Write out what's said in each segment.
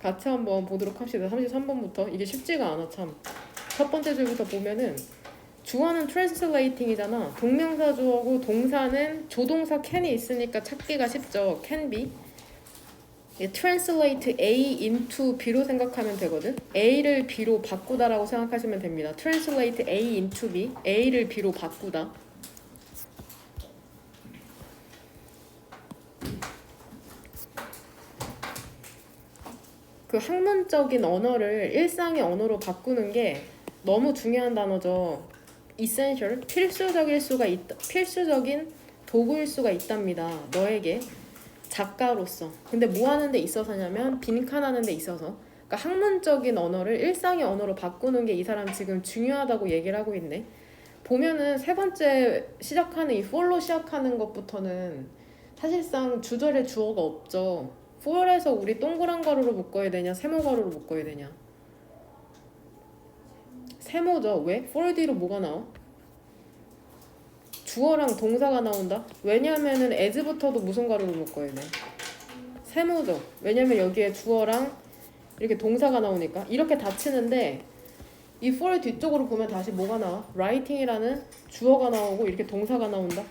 같이 한번 보도록 합시다. 33번부터. 이게 쉽지가 않아 참. 첫 번째 줄부터 보면은 주어는 translating이잖아. 동명사 주어고 동사는 조동사 can이 있으니까 찾기가 쉽죠. can be. translate A into B로 생각하면 되거든. A를 B로 바꾸다라고 생각하시면 됩니다. translate A into B. A를 B로 바꾸다. 그 학문적인 언어를 일상의 언어로 바꾸는 게 너무 중요한 단어죠. essential, 필수적인 도구일 수가 있답니다. 너에게 작가로서. 근데 뭐 하는 데 있어서냐면 빈칸하는 데 있어서. 그러니까 학문적인 언어를 일상의 언어로 바꾸는 게 이 사람 지금 중요하다고 얘기를 하고 있네. 보면은 세 번째 시작하는 이 for로 시작하는 것부터는 사실상 주절에 주어가 없죠. for에서 우리 동그란 가루로 묶어야 되냐 세모 가루로 묶어야 되냐. 세모죠. 왜? for 뒤로 뭐가 나와? 주어랑 동사가 나온다? 왜냐면은 as부터도 무슨 가루로 묶어야 돼? 세모죠. 왜냐면 여기에 주어랑 이렇게 동사가 나오니까. 이렇게 닫히는데 이 for 뒤쪽으로 보면 다시 뭐가 나와? writing이라는 주어가 나오고 이렇게 동사가 나온다.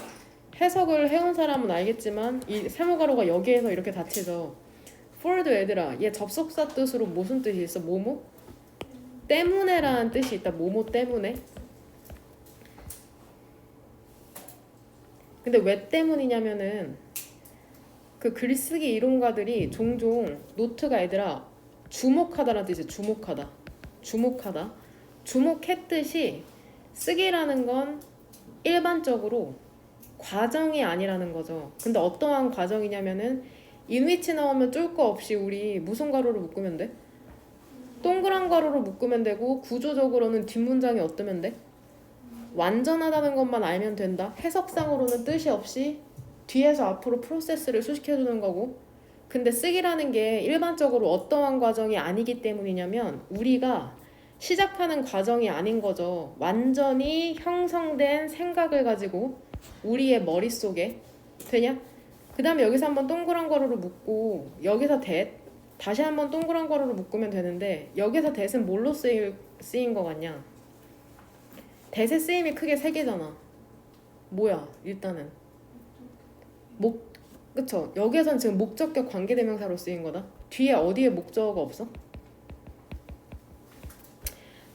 해석을 해온 사람은 알겠지만 이 세모 가루가 여기에서 이렇게 닫히죠. for도 얘들아, 얘 접속사 뜻으로 무슨 뜻이 있어? 뭐뭐? 때문에라는 뜻이 있다. 뭐뭐 때문에. 근데 왜 때문이냐면은 그 글쓰기 이론가들이 종종 노트가 얘들아 주목하다라는 뜻이에요. 주목하다. 주목했듯이 쓰기라는 건 일반적으로 과정이 아니라는 거죠. 근데 어떠한 과정이냐면은 인위치 나오면 쫄 거 없이 우리 무슨 가루로 묶으면 돼? 동그란 가루로 묶으면 되고 구조적으로는 뒷문장이 어떠면 돼? 완전하다는 것만 알면 된다. 해석상으로는 뜻이 없이 뒤에서 앞으로 프로세스를 수식해주는 거고. 근데 쓰기라는 게 일반적으로 어떠한 과정이 아니기 때문이냐면 우리가 시작하는 과정이 아닌 거죠. 완전히 형성된 생각을 가지고 우리의 머릿속에 되냐? 그 다음에 여기서 한번 동그란 가루로 묶고 여기서 다시 한번 동그란 가루로 묶으면 되는데 여기서 that은 뭘로 쓰인 거 같냐? that의 쓰임이 크게 세 개잖아. 뭐야? 일단은 그쵸? 여기에선 지금 목적격 관계대명사로 쓰인 거다. 뒤에 어디에 목적어가 없어?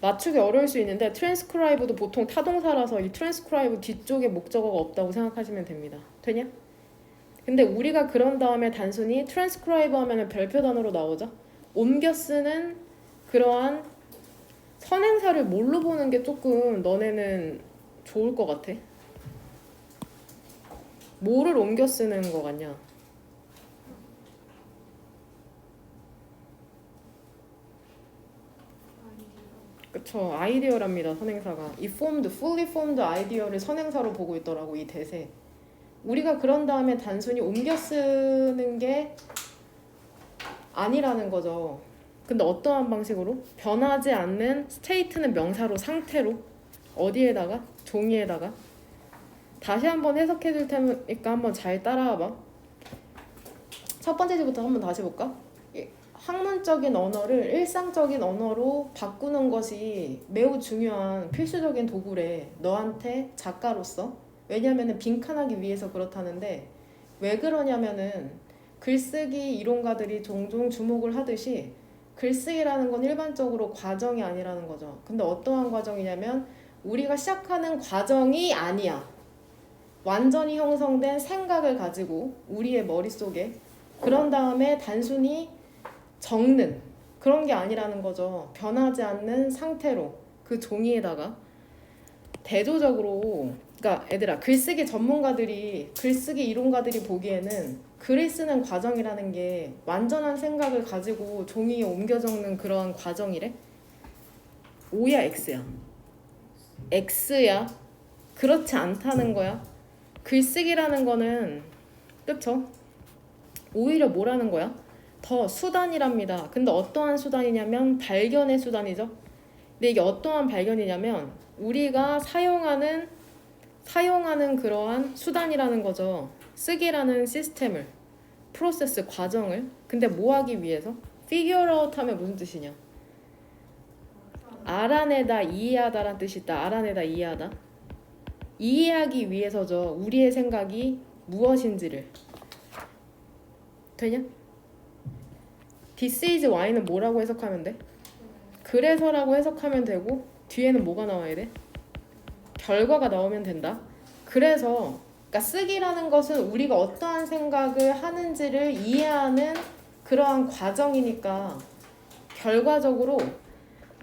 맞추기 어려울 수 있는데 transcribe도 보통 타동사라서 이 transcribe 뒤쪽에 목적어가 없다고 생각하시면 됩니다. 되냐? 근데 우리가 그런 다음에 단순히 transcribe 하면 별표 단어로 나오죠. 옮겨 쓰는 그러한 선행사를 뭘로 보는 게 조금 너네는 좋을 것 같아? 뭐를 옮겨 쓰는 거 같냐? 그쵸. 아이디어랍니다. 선행사가. 이 fully formed 아이디어를 선행사로 보고 있더라고. 이 대세. 우리가 그런 다음에 단순히 옮겨 쓰는 게 아니라는 거죠. 근데 어떠한 방식으로? 변하지 않는 state는 명사로 상태로 어디에다가? 종이에다가. 다시 한번 해석해 줄 테니까 한번 잘 따라와봐. 첫 번째 지부터 한번 다시 볼까? 학문적인 언어를 일상적인 언어로 바꾸는 것이 매우 중요한 필수적인 도구래. 너한테 작가로서. 왜냐면은 빈칸하기 위해서 그렇다는데 왜 그러냐면은 글쓰기 이론가들이 종종 주목을 하듯이 글쓰기라는 건 일반적으로 과정이 아니라는 거죠. 근데 어떠한 과정이냐면 우리가 시작하는 과정이 아니야. 완전히 형성된 생각을 가지고 우리의 머릿속에 그런 다음에 단순히 적는 그런 게 아니라는 거죠. 변하지 않는 상태로 그 종이에다가 대조적으로 그러니까 얘들아 글쓰기 전문가들이 글쓰기 이론가들이 보기에는 글을 쓰는 과정이라는 게 완전한 생각을 가지고 종이에 옮겨 적는 그러한 과정이래. O야 X야? X야? 그렇지 않다는 거야. 글쓰기라는 거는 그쵸? 오히려 뭐라는 거야? 더 수단이랍니다. 근데 어떠한 수단이냐면 발견의 수단이죠. 근데 이게 어떠한 발견이냐면 우리가 사용하는 그러한 수단이라는 거죠. 쓰기라는 시스템을, 프로세스 과정을. 근데 뭐 하기 위해서? figure out 하면 무슨 뜻이냐? 알아내다, 이해하다란 뜻이 있다. 알아내다, 이해하다. 이해하기 위해서죠. 우리의 생각이 무엇인지를. 되냐? This is why는 뭐라고 해석하면 돼? 그래서라고 해석하면 되고 뒤에는 뭐가 나와야 돼? 결과가 나오면 된다. 그래서 그러니까 쓰기라는 것은 우리가 어떠한 생각을 하는지를 이해하는 그러한 과정이니까 결과적으로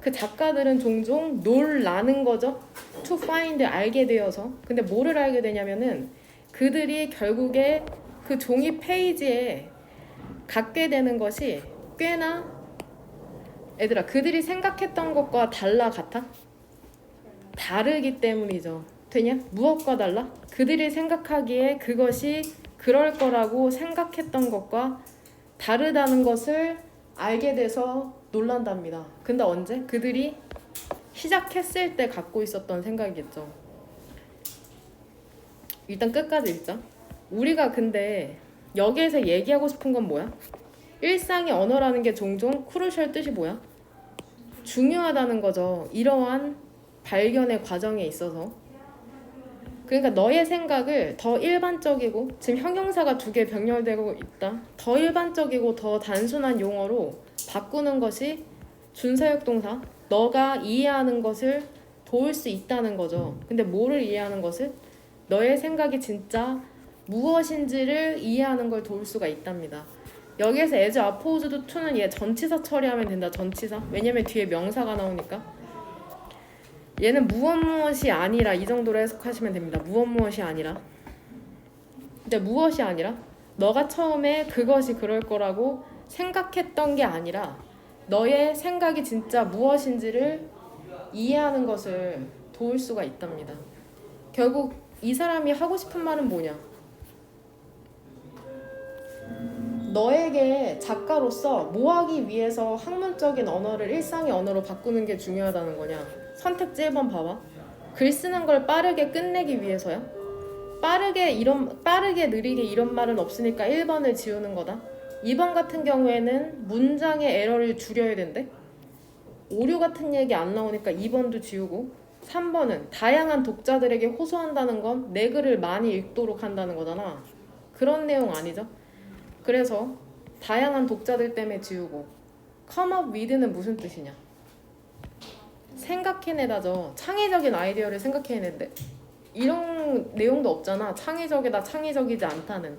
그 작가들은 종종 놀라는 거죠. To find 알게 되어서. 근데 뭐를 알게 되냐면은 그들이 결국에 그 종이 페이지에 갖게 되는 것이 꽤나 얘들아 그들이 생각했던 것과 달라 같아? 다르기 때문이죠. 되냐? 무엇과 달라? 그들이 생각하기에 그것이 그럴 거라고 생각했던 것과 다르다는 것을 알게 돼서 놀란답니다. 근데 언제? 그들이 시작했을 때 갖고 있었던 생각이겠죠. 일단 끝까지 읽자. 우리가 근데 여기에서 얘기하고 싶은 건 뭐야? 일상의 언어라는 게 종종 크루셜 뜻이 뭐야? 중요하다는 거죠. 이러한 발견의 과정에 있어서. 그러니까 너의 생각을 더 일반적이고 지금 형용사가 2개 병렬되고 있다. 더 일반적이고 더 단순한 용어로 바꾸는 것이 준사역 동사. 너가 이해하는 것을 도울 수 있다는 거죠. 근데 뭐를 이해하는 것을? 너의 생각이 진짜 무엇인지를 이해하는 걸 도울 수가 있답니다. 여기에서 as opposed to는 얘 전치사 처리하면 된다. 전치사. 왜냐면 뒤에 명사가 나오니까. 얘는 무엇이 아니라 이 정도로 해석하시면 됩니다. 무엇이 아니라. 근데 무엇이 아니라 너가 처음에 그것이 그럴 거라고 생각했던 게 아니라 너의 생각이 진짜 무엇인지를 이해하는 것을 도울 수가 있답니다. 결국 이 사람이 하고 싶은 말은 뭐냐? 너에게 작가로서 뭐 하기 위해서 학문적인 언어를 일상의 언어로 바꾸는 게 중요하다는 거냐? 선택지 1번 봐봐. 글 쓰는 걸 빠르게 끝내기 위해서야? 빠르게 느리게 이런 말은 없으니까 1번을 지우는 거다. 2번 같은 경우에는 문장의 에러를 줄여야 된대. 오류 같은 얘기 안 나오니까 2번도 지우고 3번은 다양한 독자들에게 호소한다는 건 내 글을 많이 읽도록 한다는 거잖아. 그런 내용 아니죠? 그래서 다양한 독자들 때문에 지우고 come up with는 무슨 뜻이냐? 생각해내다죠. 창의적인 아이디어를 생각해내는데 이런 내용도 없잖아. 창의적이다, 창의적이지 않다는.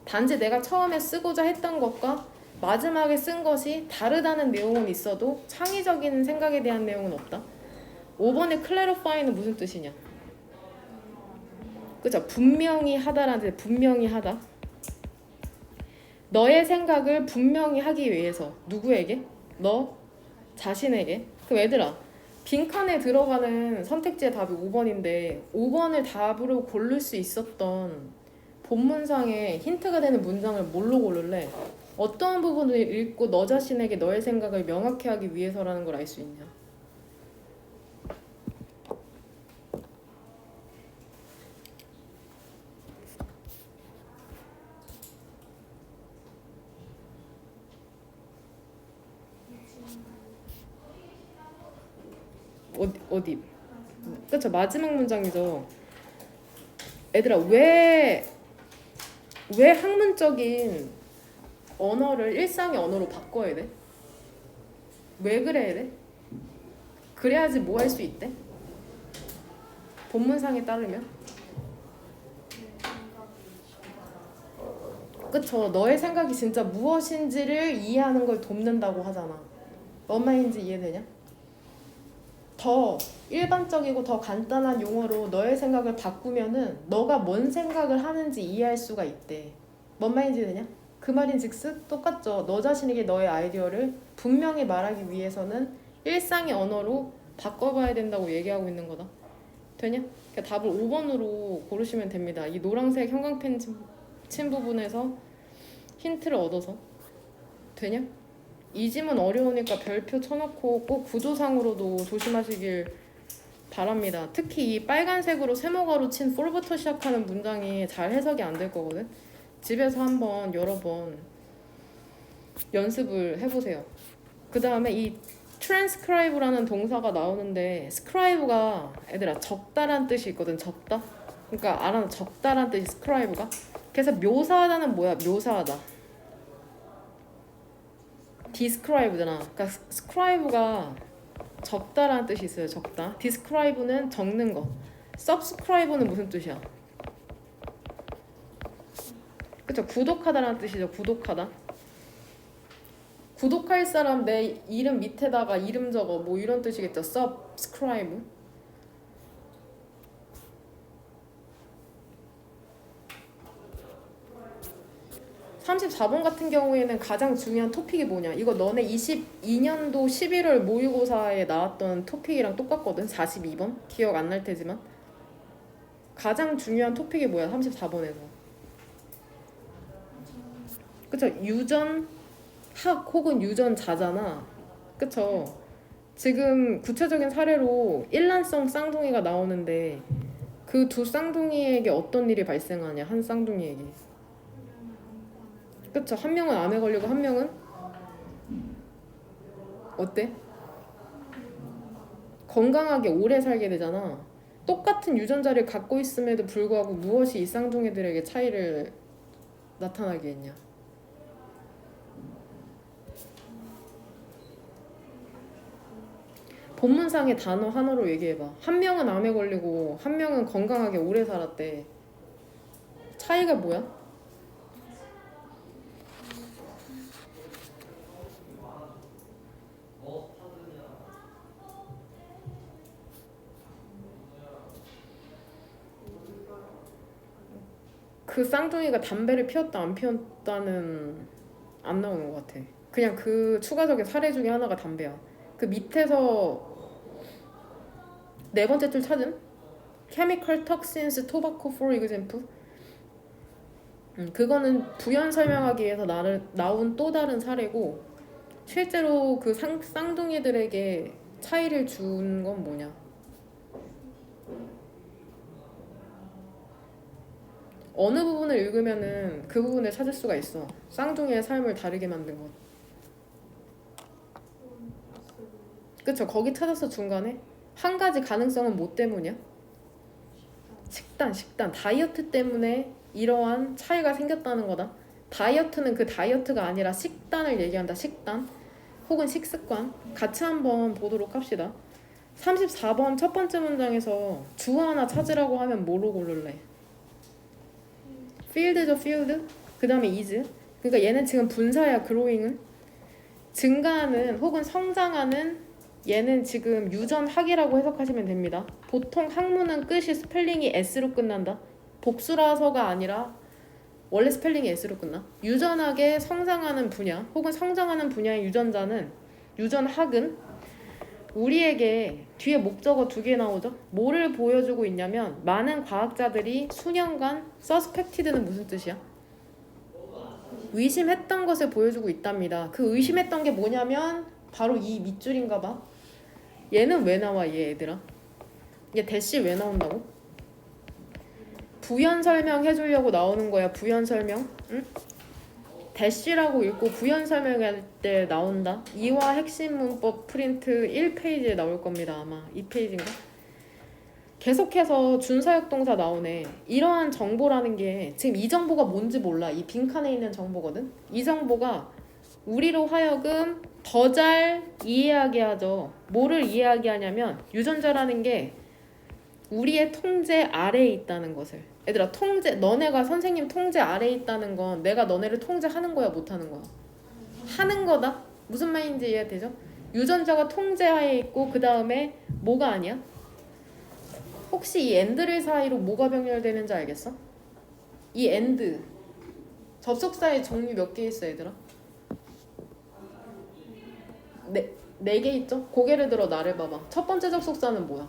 단지 내가 처음에 쓰고자 했던 것과 마지막에 쓴 것이 다르다는 내용은 있어도 창의적인 생각에 대한 내용은 없다. 5번의 clarify는 무슨 뜻이냐? 그죠? 분명히 하다라는 뜻. 분명히 하다. 너의 생각을 분명히 하기 위해서. 누구에게? 너 자신에게. 그럼 얘들아 빈칸에 들어가는 선택지의 답이 5번인데 5번을 답으로 고를 수 있었던 본문상에 힌트가 되는 문장을 뭘로 고를래? 어떤 부분을 읽고 너 자신에게 너의 생각을 명확히 하기 위해서라는 걸 알 수 있냐? 어디? 그쵸, 마지막 문장이죠. 얘들아 왜 학문적인 언어를 일상의 언어로 바꿔야 돼? 왜 그래야 돼? 그래야지 뭐 할 수 있대? 본문상에 따르면 그쵸, 너의 생각이 진짜 무엇인지를 이해하는 걸 돕는다고 하잖아. 뭔 말인지 이해되냐? 더 일반적이고 더 간단한 용어로 너의 생각을 바꾸면은 너가 뭔 생각을 하는지 이해할 수가 있대. 뭔 말인지 되냐? 그 말인즉슨 똑같죠. 너 자신에게 너의 아이디어를 분명히 말하기 위해서는 일상의 언어로 바꿔봐야 된다고 얘기하고 있는 거다. 되냐? 그러니까 답을 5번으로 고르시면 됩니다. 이 노란색 형광펜 친 부분에서 힌트를 얻어서. 되냐? 이 지문 어려우니까 별표 쳐놓고 꼭 구조상으로도 조심하시길 바랍니다. 특히 이 빨간색으로 세모가로 친 for부터 시작하는 문장이 잘 해석이 안 될 거거든. 집에서 한번 여러 번 연습을 해보세요. 그 다음에 이 transcribe라는 동사가 나오는데 scribe가 얘들아 적다란 뜻이 있거든. 적다. 그러니까 알아, 적다란 뜻이 scribe가. 그래서 묘사하다는 뭐야? 묘사하다. describe잖아. 그러니까 scribe가 적다라는 뜻이 있어요. 적다. describe는 적는 거. subscribe는 무슨 뜻이야? 그쵸? 구독하다라는 뜻이죠. 구독하다. 구독할 사람 내 이름 밑에다가 이름 적어 뭐 이런 뜻이겠죠. subscribe. 34번 같은 경우에는 가장 중요한 토픽이 뭐냐? 이거 너네 22년도 11월 모의고사에 나왔던 토픽이랑 똑같거든. 42번. 기억 안 날 테지만. 가장 중요한 토픽이 뭐야? 34번에서. 그쵸? 유전학 혹은 유전자잖아. 그쵸? 지금 구체적인 사례로 일란성 쌍둥이가 나오는데 그 두 쌍둥이에게 어떤 일이 발생하냐? 한 쌍둥이에게. 그쵸? 한 명은 암에 걸리고 한 명은 어때? 건강하게 오래 살게 되잖아. 똑같은 유전자를 갖고 있음에도 불구하고 무엇이 이 쌍둥이들에게 차이를 나타나게 했냐? 본문상의 단어 하나로 얘기해봐. 한 명은 암에 걸리고 한 명은 건강하게 오래 살았대. 차이가 뭐야? 그 쌍둥이가 담배를 피웠다 안 피웠다는 안 나오는 것 같아. 그냥 그 추가적인 사례 중에 하나가 담배야. 그 밑에서 네 번째 줄 찾은? Chemical toxins, tobacco for example. 그거는 부연 설명하기 위해서 나온 또 다른 사례고 실제로 그 쌍둥이들에게 차이를 준 건 뭐냐? 어느 부분을 읽으면은 그 부분을 찾을 수가 있어. 쌍둥이의 삶을 다르게 만든 것. 그쵸? 거기 찾았어 중간에. 한 가지 가능성은 뭐 때문이야? 식단. 다이어트 때문에 이러한 차이가 생겼다는 거다. 다이어트는 그 다이어트가 아니라 식단을 얘기한다. 식단 혹은 식습관. 같이 한번 보도록 합시다. 34번 첫 번째 문장에서 주어 하나 찾으라고 하면 뭐로 고를래? field죠, field. 그 다음에 is. 그러니까 얘는 지금 분사야. growing은 증가하는 혹은 성장하는. 얘는 지금 유전학이라고 해석하시면 됩니다. 보통 학문은 끝이 스펠링이 s로 끝난다. 복수라서가 아니라 원래 스펠링이 s로 끝나. 유전학의 성장하는 분야 혹은 성장하는 분야의 유전학은 우리에게 뒤에 목적어 두 개 나오죠. 뭐를 보여주고 있냐면 많은 과학자들이 수년간 suspected는 무슨 뜻이야? 의심했던 것을 보여주고 있답니다. 그 의심했던 게 뭐냐면 바로 이 밑줄인가 봐. 얘는 왜 나와 얘 얘들아? 얘 대시 왜 나온다고? 부연 설명 해주려고 나오는 거야. 부연 설명. 응? 대시라고 읽고 부연 설명할 때 나온다. 이와 핵심 문법 프린트 1페이지에 나올 겁니다. 아마 2페이지인가? 계속해서 준사역 동사 나오네. 이러한 정보라는 게 지금 이 정보가 뭔지 몰라. 이 빈칸에 있는 정보거든. 이 정보가 우리로 하여금 더 잘 이해하게 하죠. 뭐를 이해하게 하냐면 유전자라는 게 우리의 통제 아래에 있다는 것을. 얘들아, 통제, 너네가 선생님 통제 아래에 있다는 건 내가 너네를 통제하는 거야, 못하는 거야? 하는 거다. 무슨 말인지 이해되죠? 유전자가 통제하에 있고 그 다음에 뭐가 아니야? 혹시 이 엔드를 사이로 뭐가 병렬되는지 알겠어? 이 엔드 접속사의 종류 몇 개 있어 얘들아? 네 개 있죠? 고개를 들어 나를 봐봐. 첫 번째 접속사는 뭐야?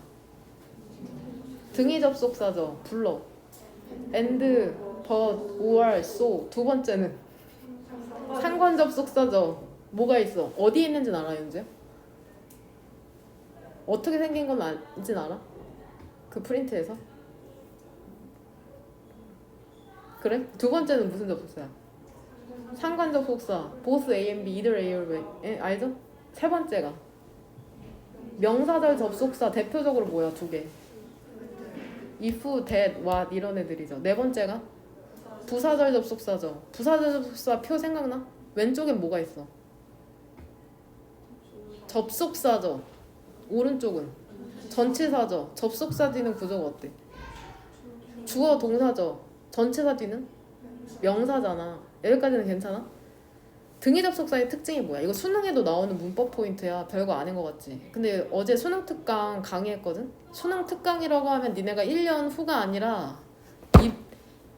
등위 접속사죠. 불러. and, but, or, so. 두 번째는 상관 접속사죠. 뭐가 있어? 어디에 있는지는 알아, 윤재? 어떻게 생긴 건 알진 알아? 그 프린트에서? 그래? 두 번째는 무슨 접속사야? 상관접속사 both A and B, either A or B. 알죠? 세 번째가 명사절 접속사 대표적으로 뭐야? 두 개. if, that, what 이런 애들이죠. 네 번째가 부사절 접속사죠. 부사절 접속사 표 생각나? 왼쪽엔 뭐가 있어? 접속사죠. 오른쪽은 전치사죠. 접속사 뒤는 구조가 어때? 주어 동사죠. 전치사 뒤는 명사잖아. 여기까지는 괜찮아? 등위 접속사의 특징이 뭐야? 이거 수능에도 나오는 문법 포인트야. 별거 아닌 것 같지? 근데 어제 수능 특강 강의했거든? 수능 특강이라고 하면 니네가 1년 후가 아니라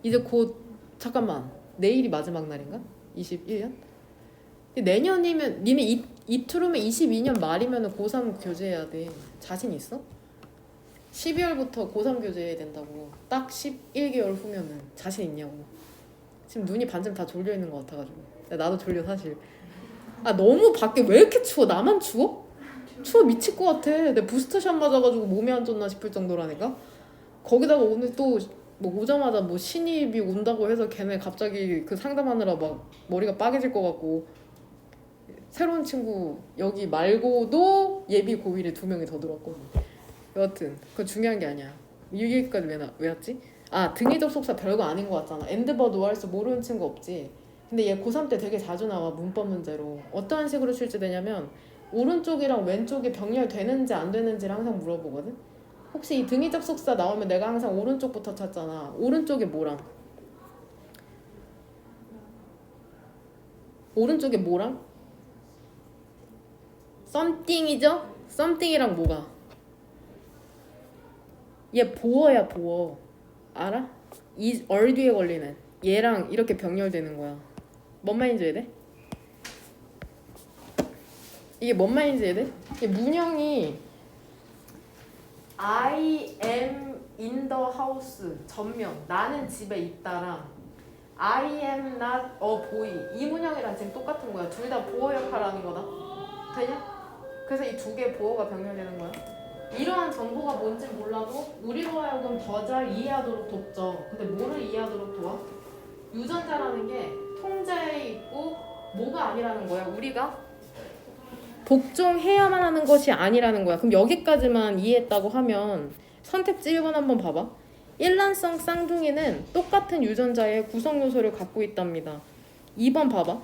이제 곧 잠깐만 내일이 마지막 날인가? 21년? 내년이면 니네 이틀후면 22년 말이면 고3 교재해야 돼. 자신 있어? 12월부터 고3 교재해야 된다고. 딱 11개월 후면은 자신 있냐고. 지금 눈이 반쯤 다 졸려 있는 것 같아가지고. 나도 졸려 사실. 아 너무 밖에 왜 이렇게 추워? 나만 추워? 추워 미칠 것 같아. 내 부스터샷 맞아가지고 몸이 안 좋나 싶을 정도라니까. 거기다가 오늘 또 뭐 오자마자 뭐 신입이 온다고 해서 걔네 갑자기 그 상담하느라 막 머리가 빠개질 것 같고. 새로운 친구 여기 말고도 예비 고일에 2명이 더 들어왔거든. 여하튼 그건 중요한 게 아니야. 이 얘기까지 왜 왔지? 아 등위 접속사 별거 아닌 것 같잖아. 엔드버 노알수 모르는 친구 없지. 근데 얘 고3 때 되게 자주 나와. 문법 문제로. 어떠한 식으로 출제되냐면 오른쪽이랑 왼쪽이 병렬되는지 안 되는지를 항상 물어보거든. 혹시 이 등위 접속사 나오면 내가 항상 오른쪽부터 찾잖아. 오른쪽에 뭐랑? 오른쪽에 뭐랑? something이죠? something이랑 뭐가? 얘 보어야 보어. 알아? is or 뒤에 걸리는 얘랑 이렇게 병렬되는 거야. 뭔 말인지 이해돼? 이게 뭔 말인지 이해돼? 이게 문형이 I am in the house 전면 나는 집에 있다랑 I am not a boy 이 문형이랑 지금 똑같은 거야. 둘 다 보어 역할을 하는 거다. 되냐? 그래서 이 두 개 보어가 병렬되는 거야. 이러한 정보가 뭔지 몰라도 우리로 하여금 더 잘 이해하도록 돕죠. 근데 뭐를 이해하도록 도와? 유전자라는 게 통자에 있고 뭐가 아니라는 거야. 우리가 복종해야만 하는 것이 아니라는 거야. 그럼 여기까지만 이해했다고 하면 선택지 1번 한번 봐봐. 일란성 쌍둥이는 똑같은 유전자의 구성 요소를 갖고 있답니다. 2번 봐봐.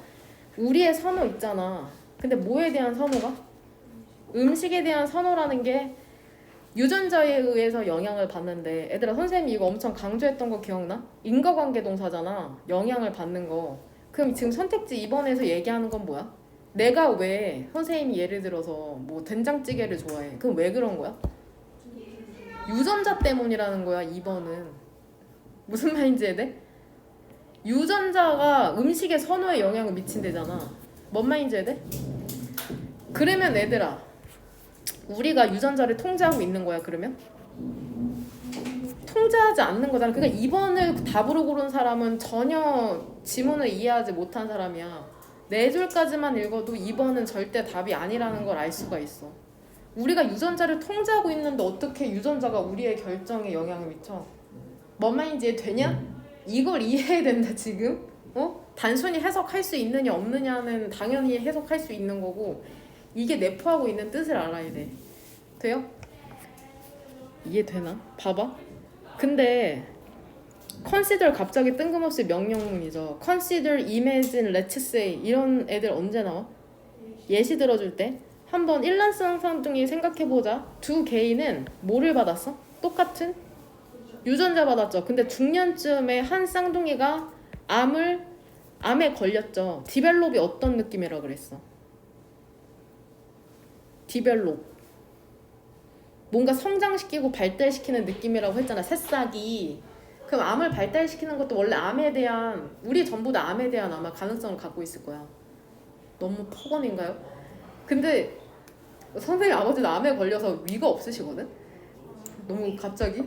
우리의 선호 있잖아. 근데 뭐에 대한 선호가? 음식에 대한 선호라는 게 유전자에 의해서 영향을 받는데 애들아 선생님이 이거 엄청 강조했던 거 기억나? 인과관계 동사잖아. 영향을 받는 거. 그럼 지금 선택지 2번에서 얘기하는 건 뭐야? 내가 왜 선생님이 예를 들어서 뭐 된장찌개를 좋아해? 그럼 왜 그런 거야? 유전자 때문이라는 거야. 2번은 무슨 말인지 이해돼? 유전자가 음식의 선호에 영향을 미친대잖아. 뭔 말인지 이해돼? 그러면 애들아 우리가 유전자를 통제하고 있는 거야. 그러면 통제하지 않는 거잖아. 그러니까 2번을 답으로 고른 사람은 전혀 지문을 이해하지 못한 사람이야. 4줄까지만 읽어도 2번은 절대 답이 아니라는 걸 알 수가 있어. 우리가 유전자를 통제하고 있는데 어떻게 유전자가 우리의 결정에 영향을 미쳐? 뭔 말인지 되냐? 이걸 이해해야 된다 지금. 단순히 해석할 수 있느냐 없느냐는 당연히 해석할 수 있는 거고 이게 내포하고 있는 뜻을 알아야 돼. 돼요? 이해되나? 봐봐. 근데 consider 갑자기 뜬금없이 명령문이죠. consider, imagine, let's say 이런 애들 언제 나와? 예시 들어줄 때 한번 일란성 쌍둥이 생각해보자. 두 개인은 뭐를 받았어? 똑같은 유전자 받았죠. 근데 중년쯤에 한 쌍둥이가 암에 걸렸죠. 디벨롭이 어떤 느낌이라 그랬어? 디벨롭 뭔가 성장시키고 발달시키는 느낌이라고 했잖아. 새싹이. 그럼 암을 발달시키는 것도 원래 암에 대한 우리 전부 다 암에 대한 아마 가능성을 갖고 있을 거야. 너무 폭언인가요? 근데 선생님 아버지도 암에 걸려서 위가 없으시거든? 너무 갑자기?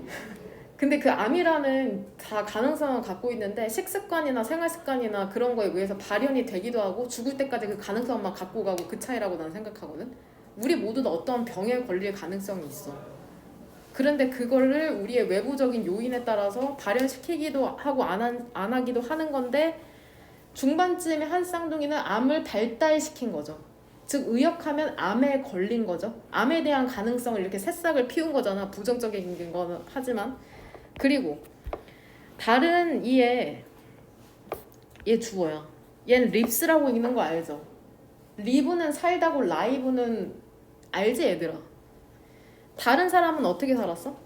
근데 그 암이라는 다 가능성을 갖고 있는데 식습관이나 생활습관이나 그런 거에 의해서 발현이 되기도 하고 죽을 때까지 그 가능성만 갖고 가고 그 차이라고 난 생각하거든? 우리 모두 다 어떤 병에 걸릴 가능성이 있어. 그런데 그거를 우리의 외부적인 요인에 따라서 발현시키기도 하고 안 하기도 하는 건데 중반쯤에 한 쌍둥이는 암을 발달시킨 거죠. 즉 의역하면 암에 걸린 거죠. 암에 대한 가능성을 이렇게 새싹을 피운 거잖아. 부정적인 거는 하지만. 그리고 다른 얘 주어야. 얘는 립스라고 읽는 거 알죠? 리브는 살다고 라이브는 알지 얘들아? 다른 사람은 어떻게 살았어?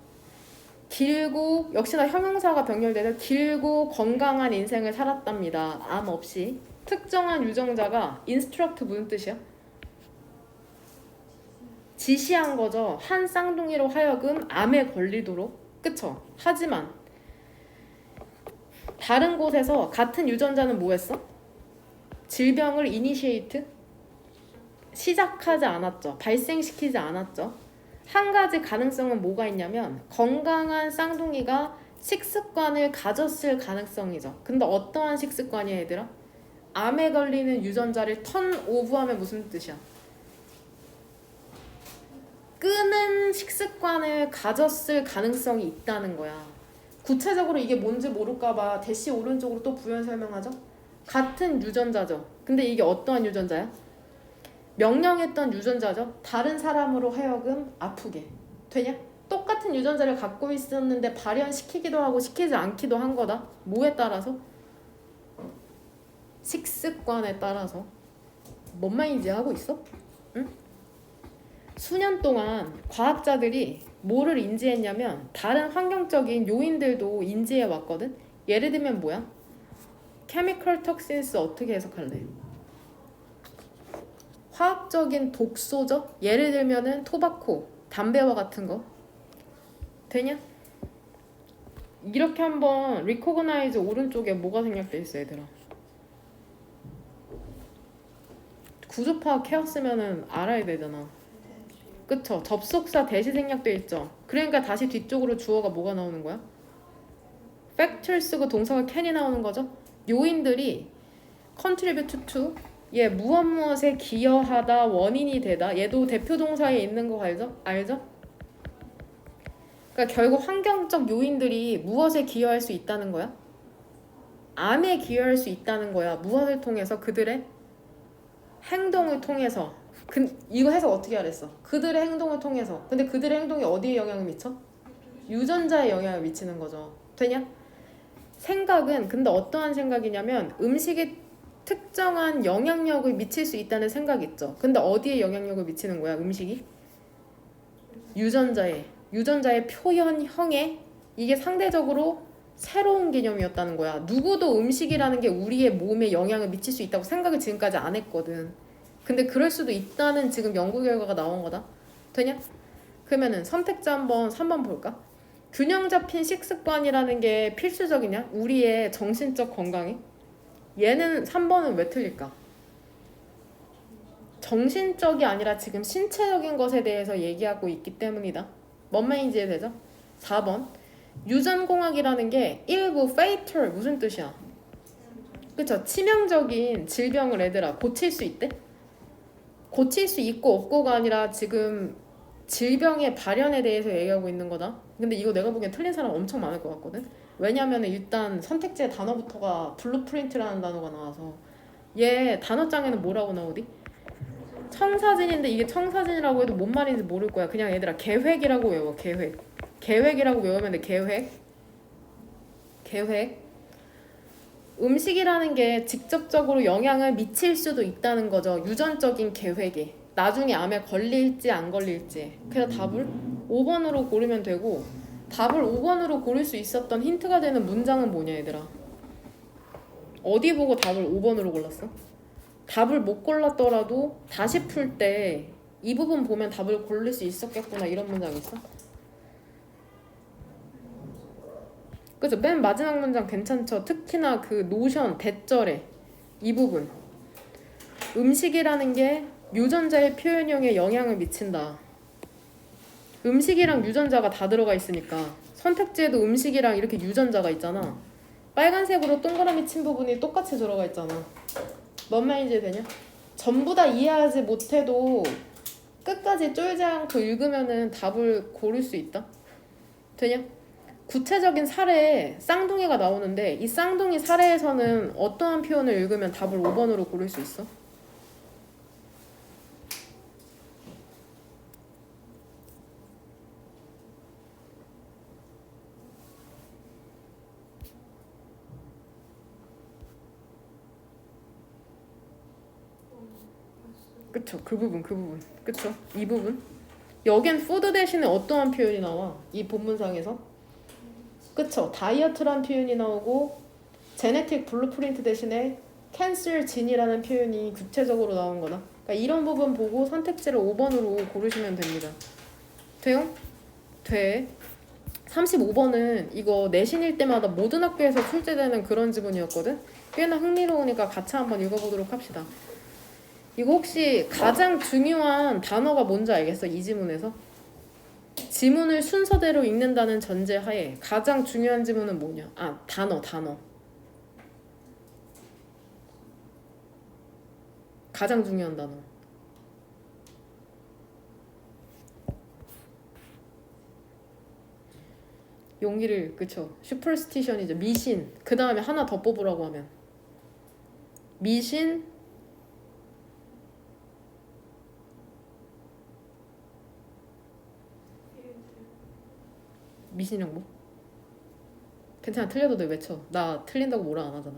길고 역시나 형용사가 병렬돼서 길고 건강한 인생을 살았답니다. 암 없이. 특정한 유정자가 인스트럭트 무슨 뜻이야? 지시한 거죠. 한 쌍둥이로 하여금 암에 걸리도록. 그쵸? 하지만 다른 곳에서 같은 유전자는 뭐 했어? 질병을 이니시에이트? 시작하지 않았죠. 발생시키지 않았죠. 한 가지 가능성은 뭐가 있냐면 건강한 쌍둥이가 식습관을 가졌을 가능성이죠. 근데 어떠한 식습관이야 얘들아? 암에 걸리는 유전자를 턴오브하면 무슨 뜻이야? 끄는 식습관을 가졌을 가능성이 있다는 거야. 구체적으로 이게 뭔지 모를까봐 대시 오른쪽으로 또 부연 설명하죠. 같은 유전자죠. 근데 이게 어떠한 유전자야? 명령했던 유전자죠. 다른 사람으로 하여금 아프게 되냐? 똑같은 유전자를 갖고 있었는데 발현시키기도 하고 시키지 않기도 한 거다. 뭐에 따라서? 식습관에 따라서. 뭔 말인지 하고 있어? 응? 수년 동안 과학자들이 뭐를 인지했냐면 다른 환경적인 요인들도 인지해 왔거든. 예를 들면 뭐야? chemical toxins 어떻게 해석할래? 화학적인 독소죠? 예를 들면은 토바코, 담배와 같은 거. 되냐? 이렇게 한번 recognize 오른쪽에 뭐가 생략돼 있어 얘들아? 구조 파악해왔으면은 알아야 되잖아. 그쵸? 접속사 대시 생략돼 있죠? 그러니까 다시 뒤쪽으로 주어가 뭐가 나오는 거야? factor 쓰고 동사가 can이 나오는 거죠? 요인들이 contribute to 얘 무엇 무엇에 기여하다 원인이 되다 얘도 대표 동사에 있는 거 알죠? 그러니까 결국 환경적 요인들이 무엇에 기여할 수 있다는 거야? 암에 기여할 수 있다는 거야. 무엇을 통해서? 그들의 행동을 통해서. 이거 해석 어떻게 하랬어? 그들의 행동을 통해서. 근데 그들의 행동이 어디에 영향을 미쳐? 유전자에 영향을 미치는 거죠. 되냐? 생각은 근데 어떠한 생각이냐면 음식이 특정한 영향력을 미칠 수 있다는 생각이 있죠. 근데 어디에 영향력을 미치는 거야? 음식이? 유전자의 표현형에. 이게 상대적으로 새로운 개념이었다는 거야. 누구도 음식이라는 게 우리의 몸에 영향을 미칠 수 있다고 생각을 지금까지 안 했거든. 근데 그럴 수도 있다는 지금 연구 결과가 나온 거다. 되냐? 그러면은 선택자 한번 3번 볼까? 균형 잡힌 식습관이라는 게 필수적이냐? 우리의 정신적 건강에? 얘는 3번은 왜 틀릴까? 정신적이 아니라 지금 신체적인 것에 대해서 얘기하고 있기 때문이다. 뭔 말인지 이해되죠? 4번 유전공학이라는 게 일부 fatal 무슨 뜻이야? 그쵸? 치명적인 질병을 애들아 고칠 수 있대? 고칠 수 있고 없고가 아니라 지금 질병의 발현에 대해서 얘기하고 있는 거다. 근데 이거 내가 보기엔 틀린 사람 엄청 많을 것 같거든. 왜냐면 일단 선택지의 단어부터가 블루프린트라는 단어가 나와서 얘 단어장에는 뭐라고 나오디? 청사진인데 이게 청사진이라고 해도 뭔 말인지 모를 거야. 그냥 얘들아 계획이라고 외워. 계획이라고 외우면 돼. 계획. 음식이라는 게 직접적으로 영향을 미칠 수도 있다는 거죠. 유전적인 계획에. 나중에 암에 걸릴지 안 걸릴지. 그래서 답을 5번으로 고르면 되고 답을 5번으로 고를 수 있었던 힌트가 되는 문장은 뭐냐 얘들아? 어디 보고 답을 5번으로 골랐어? 답을 못 골랐더라도 다시 풀 때 이 부분 보면 답을 고를 수 있었겠구나 이런 문장 있어? 그죠? 맨 마지막 문장 괜찮죠? 특히나 그 노션, 대절에 이 부분 음식이라는 게 유전자의 표현형에 영향을 미친다. 음식이랑 유전자가 다 들어가 있으니까 선택지에도 음식이랑 이렇게 유전자가 있잖아. 빨간색으로 동그라미 친 부분이 똑같이 들어가 있잖아. 뭔 말인지 되냐? 전부 다 이해하지 못해도 끝까지 쫄지 않고 읽으면은 답을 고를 수 있다. 되냐? 구체적인 사례에 쌍둥이가 나오는데 이 쌍둥이 사례에서는 어떠한 표현을 읽으면 답을 5번으로 고를 수 있어? 그쵸, 그 부분 그쵸, 이 부분. 여긴 food 대신에 어떠한 표현이 나와? 이 본문상에서 그쵸, 다이어트란 표현이 나오고 제네틱 블루프린트 대신에 캔슬 진이라는 표현이 구체적으로 나온 거다. 그러니까 이런 부분 보고 선택지를 5번으로 고르시면 됩니다. 돼요? 돼. 35번은 이거 내신일 때마다 모든 학교에서 출제되는 그런 지문이었거든? 꽤나 흥미로우니까 같이 한번 읽어보도록 합시다. 이거 혹시 가장 중요한 단어가 뭔지 알겠어? 이 지문에서? 지문을 순서대로 읽는다는 전제하에 가장 중요한 지문은 뭐냐? 아, 단어. 가장 중요한 단어. 용기를, 그쵸? 슈퍼스티션이죠. 미신. 그 다음에 하나 더 뽑으라고 하면 미신, 미신이랑 뭐? 괜찮아, 틀려도 돼. 외쳐. 나 틀린다고 뭐라 안 하잖아.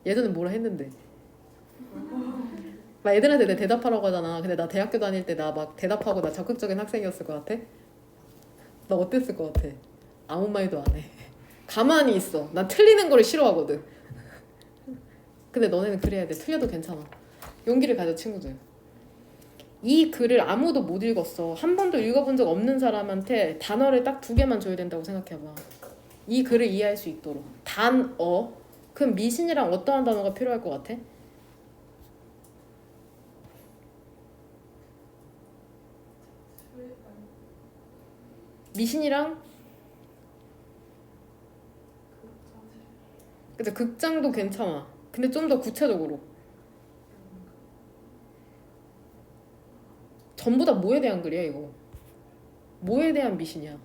예전에 뭐라 했는데. 막 애들한테 내 대답하라고 하잖아. 근데 나 대학교 다닐 때 나 막 대답하고 나 적극적인 학생이었을 것 같아? 나 어땠을 것 같아? 아무 말도 안 해. 가만히 있어. 난 틀리는 거를 싫어하거든. 근데 너네는 그래야 돼. 틀려도 괜찮아. 용기를 가져, 친구들. 이 글을 아무도 못 읽었어. 한 번도 읽어본 적 없는 사람한테 단어를 딱 2개만 줘야 된다고 생각해봐. 이 글을 이해할 수 있도록. 단어. 그럼 미신이랑 어떠한 단어가 필요할 것 같아? 미신이랑 그치, 극장도 괜찮아. 근데 좀 더 구체적으로. 전부 다 뭐에 대한 글이야 이거? 뭐에 대한 미신이야?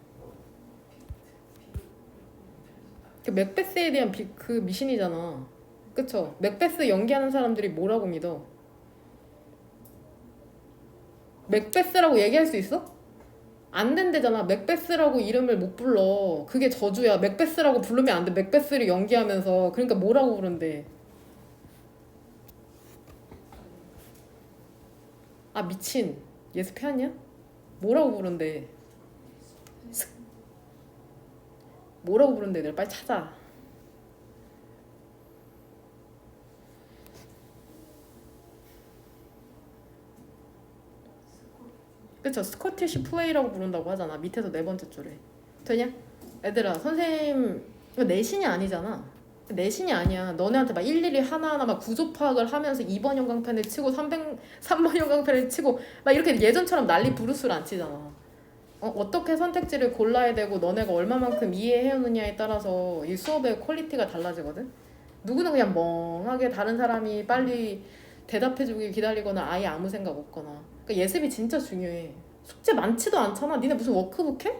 그 맥베스에 대한 그 미신이잖아. 그쵸? 맥베스 연기하는 사람들이 뭐라고 믿어? 맥베스라고 얘기할 수 있어? 안 된대잖아. 맥베스라고 이름을 못 불러. 그게 저주야. 맥베스라고 부르면 안 돼. 맥베스를 연기하면서. 그러니까 뭐라고 부른대? 아, 미친. 예습 해왔냐? 뭐라고 부른대? 뭐라고 부른대? 내가 빨리 찾아. 그쵸? 스코티시 플레이라고 부른다고 하잖아. 밑에서 4번째 줄에. 되냐? 얘들아, 선생님 이거 내신이 아니잖아. 내신이 아니야. 너네한테 막 일일이 하나하나 막 구조 파악을 하면서 2번 형광펜을 치고 3번 형광펜을 치고 막 이렇게 예전처럼 난리 부르스를 안 치잖아. 어떻게 선택지를 골라야 되고 너네가 얼마만큼 이해해오느냐에 따라서 이 수업의 퀄리티가 달라지거든. 누구는 그냥 멍하게 다른 사람이 빨리 대답해주길 기다리거나 아예 아무 생각 없거나. 그러니까 예습이 진짜 중요해. 숙제 많지도 않잖아. 니네 무슨 워크북 해?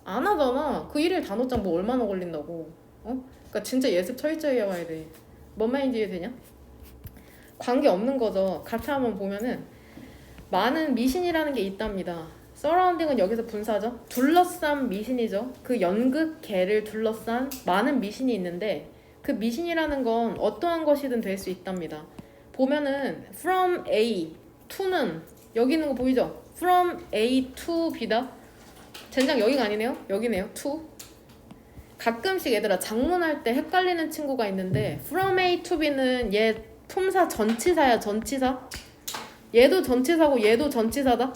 안 하잖아. 그 일일 단어장 뭐 얼마나 걸린다고. 그러니까 진짜 예습 철저히 해와야 돼. 뭔 말인지 이해되냐? 관계 없는 거죠. 같이 한번 보면은 많은 미신이라는 게 있답니다. 서라운딩은 여기서 분사죠. 둘러싼 미신이죠. 그 연극계를 둘러싼 많은 미신이 있는데 그 미신이라는 건 어떠한 것이든 될 수 있답니다. 보면은 from A to는 여기 있는 거 보이죠? from A to B다. 젠장 여기가 아니네요. 여기네요. to. 가끔씩 얘들아 작문할 때 헷갈리는 친구가 있는데 from A to B는 얘 품사 전치사야. 전치사. 얘도 전치사고 얘도 전치사다.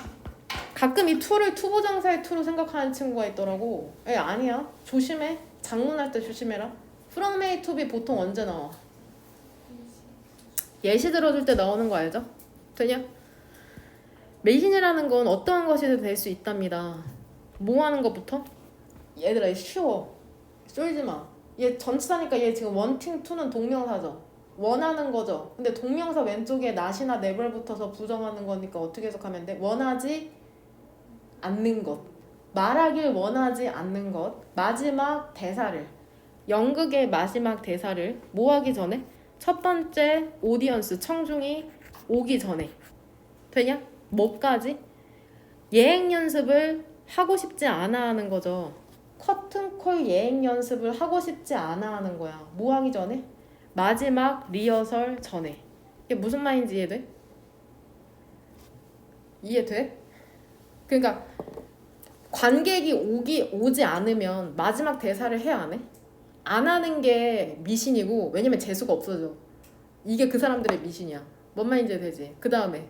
가끔 이 to를 투부정사의 to로 생각하는 친구가 있더라고. 아니야. 조심해. 작문할 때 조심해라. from A to B 보통 언제 나와? 예시 들어줄 때 나오는 거 알죠? 되냐? 매신이라는 건 어떠한 것이든 될 수 있답니다. 뭐 하는 것부터? 얘들아 얘 쉬워. 쫄지 마. 얘 전치사니까 얘 지금 wanting to는 동명사죠. 원하는 거죠. 근데 동명사 왼쪽에 not이나 never 붙어서 부정하는 거니까 어떻게 해석하면 돼? 원하지 않는 것. 말하길 원하지 않는 것, 마지막 대사를, 연극의 마지막 대사를 뭐 하기 전에? 첫 번째 오디언스, 청중이 오기 전에. 되냐? 뭐까지? 예행 연습을 하고 싶지 않아 하는 거죠. 커튼콜 예행 연습을 하고 싶지 않아 하는 거야. 뭐 하기 전에? 마지막 리허설 전에. 이게 무슨 말인지 이해돼? 이해돼? 그러니까 관객이 오지 않으면 마지막 대사를 해야 안 해? 안 하는 게 미신이고, 왜냐면 재수가 없어져. 이게 그 사람들의 미신이야. 뭔 말인지 되지? 그 다음에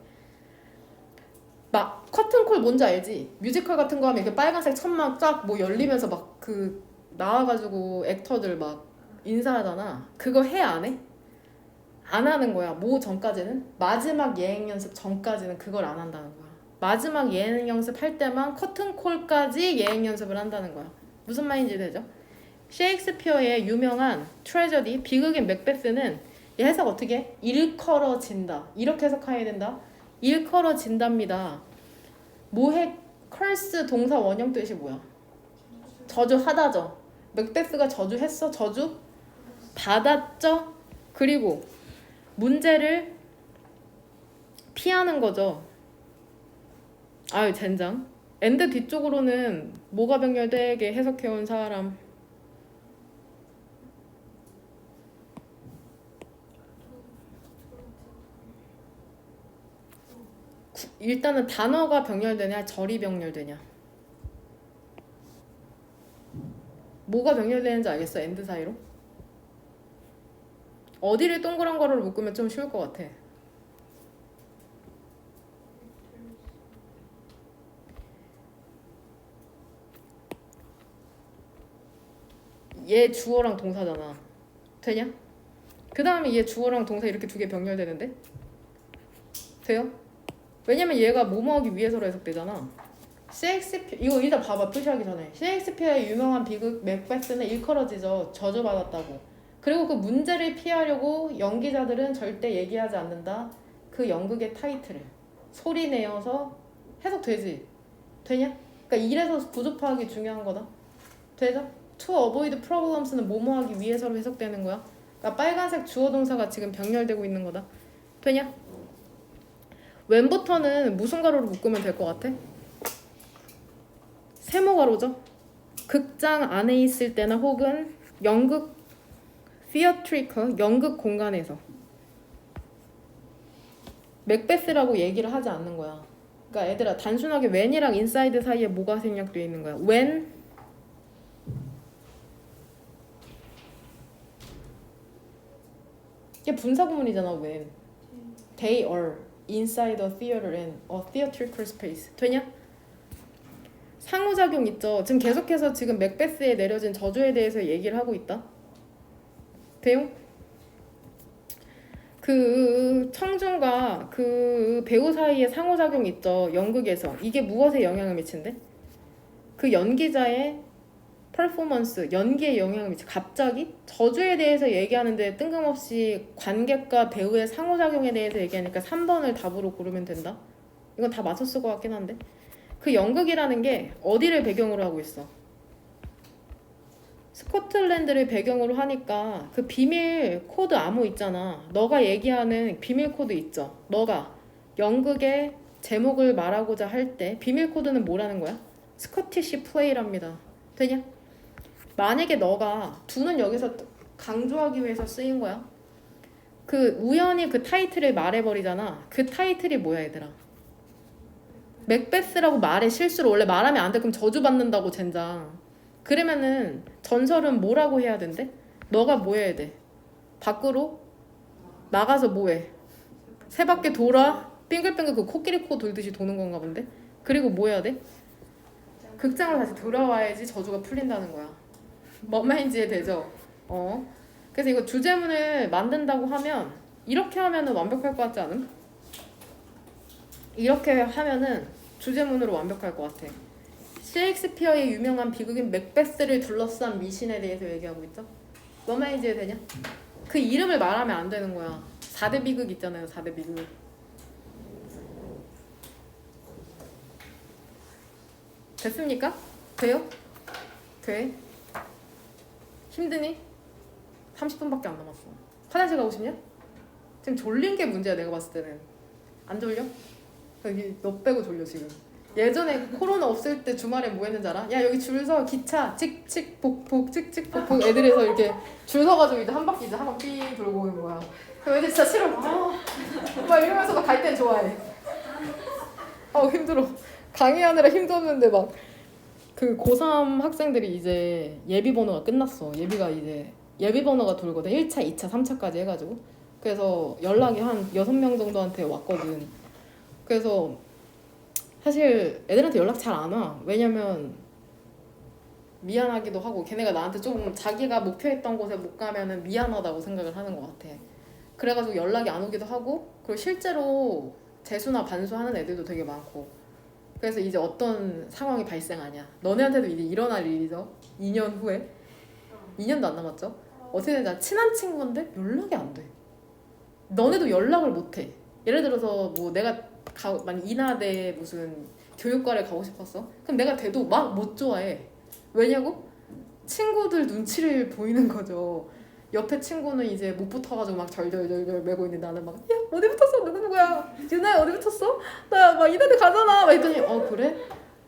막 커튼콜 뭔지 알지? 뮤지컬 같은 거 하면 이렇게 빨간색 천막 쫙 뭐 열리면서 막 그 나와가지고 액터들 막 인사하잖아. 그거 해 안 해? 안 하는 거야. 뭐 전까지는? 마지막 예행 연습 전까지는 그걸 안 한다는 거야. 마지막 예행 연습할 때만 커튼콜까지 예행 연습을 한다는 거야. 무슨 말인지 되죠? 셰익스피어의 유명한 트레저디, 비극인 맥베스는 이 해석 어떻게 해? 일컬어진다. 이렇게 해석해야 된다. 일컬어진답니다. 뭐해? curse 동사 원형 뜻이 뭐야? 저주하다죠. 맥베스가 저주했어? 저주? 받았죠? 그리고 문제를 피하는 거죠. 아유 젠장. 엔드 뒤쪽으로는 뭐가 병렬되게 해석해온 사람. 일단은 단어가 병렬되냐 절이 병렬되냐. 뭐가 병렬되는지 알겠어? 엔드 사이로? 어디를 동그란 거를 묶으면 좀 쉬울 것 같아. 얘 주어랑 동사잖아. 되냐? 그 다음에 얘 주어랑 동사 이렇게 두 개 병렬되는데? 돼요? 왜냐면 얘가 뭐뭐하기 위해서로 해석되잖아. 셰익스피어 이거 일단 봐봐. 표시하기 전에 셰익스피어의 유명한 비극 맥베스는 일컬어지죠. 저주받았다고. 그리고 그 문제를 피하려고 연기자들은 절대 얘기하지 않는다. 그 연극의 타이틀을 소리 내어서 해석되지? 되냐? 그러니까 이래서 구조 파악이 중요한 거다. 되죠? To avoid problems는 뭐뭐하기 위해서로 해석되는 거야. 그러니까 빨간색 주어 동사가 지금 병렬되고 있는 거다. 되냐? 왼부터는 무슨 가로로 묶으면 될 것 같아? 세모 가로죠. 극장 안에 있을 때나 혹은 연극 theatrical 연극 공간에서 맥베스라고 얘기를 하지 않는 거야. 그러니까 얘들아 단순하게 when이랑 inside 사이에 뭐가 생략되어 있는 거야? when 이게 분사구문이잖아. when they are inside a theater and a theatrical space. 되냐? 상호작용 있죠. 지금 계속해서 지금 맥베스에 내려진 저주에 대해서 얘기를 하고 있다. 돼요? 그 청중과 그 배우 사이에 상호작용 있죠. 연극에서. 이게 무엇에 영향을 미친대? 그 연기자의 퍼포먼스, 연기에 영향을 미치. 갑자기 저주에 대해서 얘기하는데 뜬금없이 관객과 배우의 상호작용에 대해서 얘기하니까 3번을 답으로 고르면 된다. 이건 다 맞췄을 것 같긴 한데. 그 연극이라는 게 어디를 배경으로 하고 있어? 스코틀랜드를 배경으로 하니까 그 비밀 코드 암호 있잖아. 너가 얘기하는 비밀 코드 있죠. 너가 연극의 제목을 말하고자 할 때 비밀 코드는 뭐라는 거야? 스코티시 플레이랍니다. 되냐? 만약에 너가 두는 여기서 강조하기 위해서 쓰인 거야. 그 우연히 그 타이틀을 말해버리잖아. 그 타이틀이 뭐야 얘들아? 맥베스라고 말해. 실수로 원래 말하면 안 돼. 그럼 저주받는다고 젠장. 그러면은 전설은 뭐라고 해야 된대? 너가 뭐 해야 돼? 밖으로 나가서 뭐해? 세 바퀴 돌아 빙글빙글 그 코끼리 코 돌듯이 도는 건가 본데? 그리고 뭐 해야 돼? 극장으로 다시 돌아와야지 저주가 풀린다는 거야. 뭔 말인지 이해되죠? 그래서 이거 주제문을 만든다고 하면 이렇게 하면은 완벽할 것 같지 않음? 이렇게 하면은 주제문으로 완벽할 것 같아. 셰익스피어의 유명한 비극인 맥베스를 둘러싼 미신에 대해서 얘기하고 있죠. 뭔 말인지 이해되냐? 그 이름을 말하면 안 되는 거야. 4대 비극 있잖아요. 4대 비극. 됐습니까? 돼요? 돼? 힘드니? 30분밖에 안 남았어. 화장실 가고 싶냐? 지금 졸린 게 문제야. 내가 봤을 때는. 안 졸려? 여기 너 빼고 졸려 지금. 예전에 코로나 없을 때 주말에 뭐 했는지 알아? 야 여기 줄 서 기차 찍찍복복 찍찍복복 애들이 서 이렇게 줄 서가지고 이제 한 바퀴 이제 한번 삐 돌고 오는 거야. 그럼 애들 진짜 싫어. 막 이러면서 막 갈 땐 좋아해. 힘들어. 강의하느라 힘들었는데 막 그 고3 학생들이 이제 예비 번호가 끝났어. 예비가 이제 예비 번호가 돌거든. 1차, 2차, 3차까지 해가지고. 그래서 연락이 한 6명 정도한테 왔거든. 그래서 사실 애들한테 연락 잘 안 와. 왜냐면 미안하기도 하고 걔네가 나한테 좀 자기가 목표했던 곳에 못 가면은 미안하다고 생각을 하는 것 같아. 그래가지고 연락이 안 오기도 하고, 그리고 실제로 재수나 반수하는 애들도 되게 많고. 그래서 이제 어떤 상황이 발생하냐. 너네한테도 이제 일어날 일이죠. 2년 후에. 2년도 안 남았죠. 어떻게 되냐. 친한 친구인데 연락이 안 돼. 너네도 연락을 못 해. 예를 들어서 뭐 내가 만약 인하대 무슨 교육과를 가고 싶었어. 그럼 내가 돼도 막 못 좋아해. 왜냐고? 친구들 눈치를 보이는 거죠. 옆에 친구는 이제 못 붙어가지고 막 절절절절 매고 있는데 나는 막 야 어디 붙었어? 누구야? 유나야 어디 붙었어? 나 막 인하대 가잖아. 막 했더니 그래?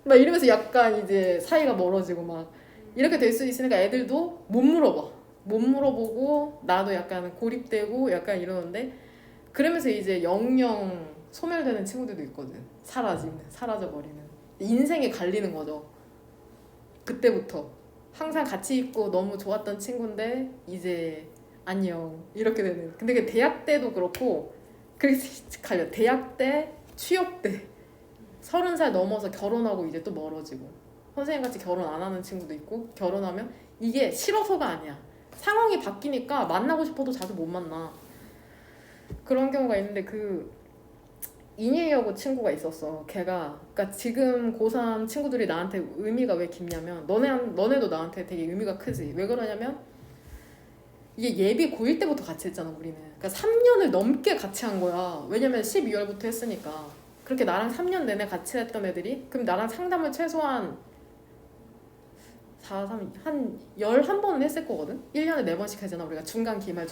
막 이러면서 약간 이제 사이가 멀어지고 막 이렇게 될 수 있으니까 애들도 못 물어봐. 못 물어보고 나도 약간 고립되고 약간 이러는데, 그러면서 이제 영영 소멸되는 친구들도 있거든. 사라져버리는. 인생에 갈리는 거죠. 그때부터 항상 같이 있고 너무 좋았던 친구인데 이제 안녕 이렇게 되는. 근데 그 대학 때도 그렇고 그래서 갈려. 대학 때, 취업 때 30살 넘어서 결혼하고 이제 또 멀어지고, 선생님같이 결혼 안 하는 친구도 있고, 결혼하면 이게 싫어서가 아니야. 상황이 바뀌니까 만나고 싶어도 자주 못 만나. 그런 경우가 있는데 그 인일여고 친구가 있었어. 걔가 그러니까 지금 고3 친구들이 나한테 의미가 왜 깊냐면, 너네도 나한테 되게 의미가 크지. 왜 그러냐면 이게 예비 고1 때부터 같이 했잖아 우리는. 그러니까 3년을 넘게 같이 한 거야. 왜냐면 12월부터 했으니까. 그렇게 나랑 3년 내내 같이 했던 애들이 그럼 나랑 상담을 최소한 한 11번은 했을 거거든? 1년에 4번씩 하잖아 우리가. 중간 기말.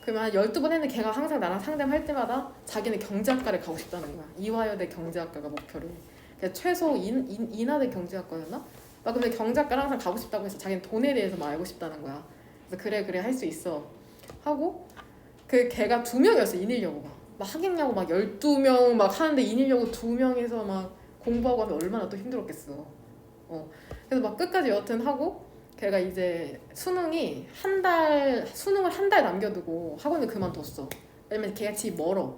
그러면 한 12번 했는데 걔가 항상 나랑 상담할 때마다 자기는 경제학과를 가고 싶다는 거야. 이화여대 경제학과가 목표를. 그래서 최소 인하대 경제학과였나? 막 근데 경제학과를 항상 가고 싶다고 해서 자기는 돈에 대해서 알고 싶다는 거야. 그래서 그래 할 수 있어 하고, 그 걔가 2명이었어 인일여고가. 막 하겠냐고 막 12명 막 하는데 인일여고 2명에서 막 공부하고 하면 얼마나 또 힘들었겠어. 그래서 막 끝까지 여튼 하고, 걔가 이제 수능을 한 달 남겨두고 학원을 그만뒀어. 왜냐면 걔가 집이 멀어.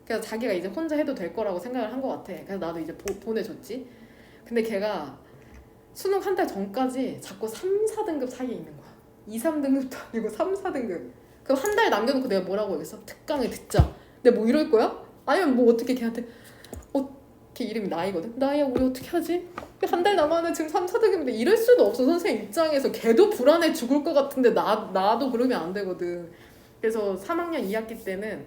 그래서 자기가 이제 혼자 해도 될 거라고 생각을 한 것 같아. 그래서 나도 이제 보내줬지. 근데 걔가 수능 한 달 전까지 자꾸 3, 4등급 사이에 있는 거야. 2, 3등급도 아니고 3, 4등급. 그럼 한 달 남겨놓고 내가 뭐라고 하겠어? 특강을 듣자. 내가 뭐 이럴 거야? 아니면 뭐 어떻게 걔한테 걔 이름이 나이거든? 나이야 우리 어떻게 하지? 한 달 남았는데 지금 3, 4등급인데 이럴 수도 없어. 선생님 입장에서 걔도 불안해 죽을 것 같은데 나도 그러면 안 되거든. 그래서 3학년 2학기 때는